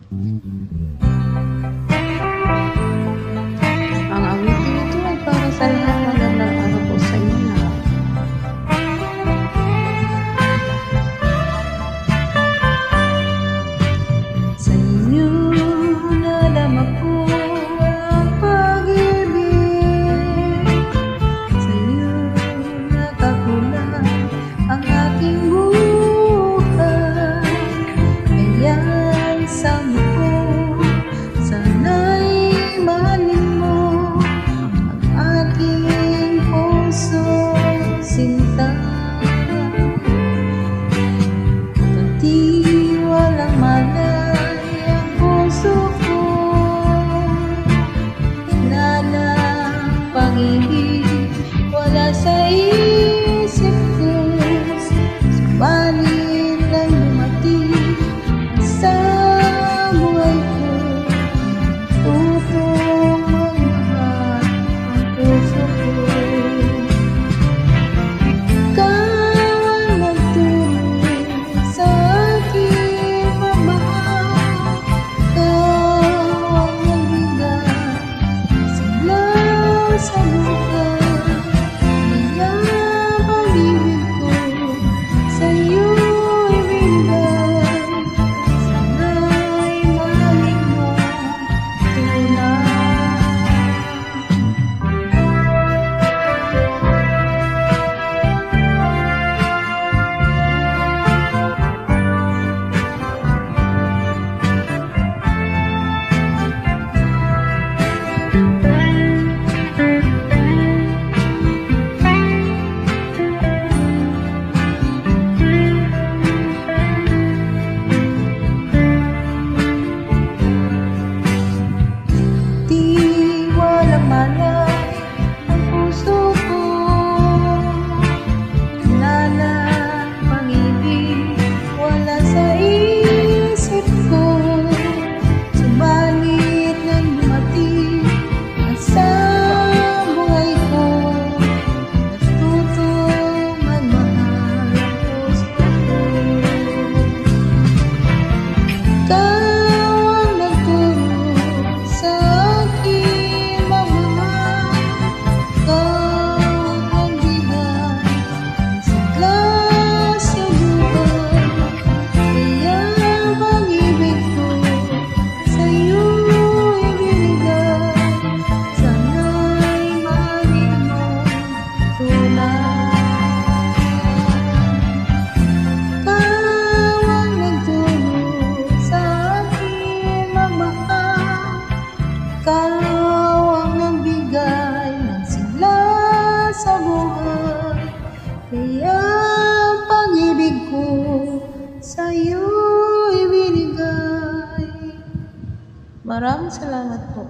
Ang awiting ito ay para sa lahat. Magandang araw po sa inyo lahat. Sa inyo nadama ko ang pag-ibig, sa iyo nakakulay ang aking buhay. Ayan sa muko, sana'y mahalin mo ang aking puso sinta. Pati walang malay ang puso ko, wala ng pag-ibig, wala sa isip ko. Subalit lang dumating sa buhay ko, tutong magmahal ang puso ko. Ikaw ang nagturo sa aking pagmamahal, ikaw ang nagbigay sigla sa buhay. Kaya pag-ibig ko sa'yo ibinigay, sana'y mahalin mo tunay. Di walang malay ang puso ko, wala ng pag-ibig, wala sa isip ko. Subalit nang dumating ka sa buhay ko, natutong magmahal ang puso ko. Ikaw ang nagturo sa aking pagmamahal, ikaw ang nagbigay ng sigla sa buhay. Kaya pag-ibig ko sa'yo ibinigay, sana'y mahalin mo tunay. Ikaw ang nagturo sa aking magmahal, ikaw ang nagbigay ng sigla sa buhay. Kaya pag-ibig ko sa'yo ibinigay. Maraming salamat po.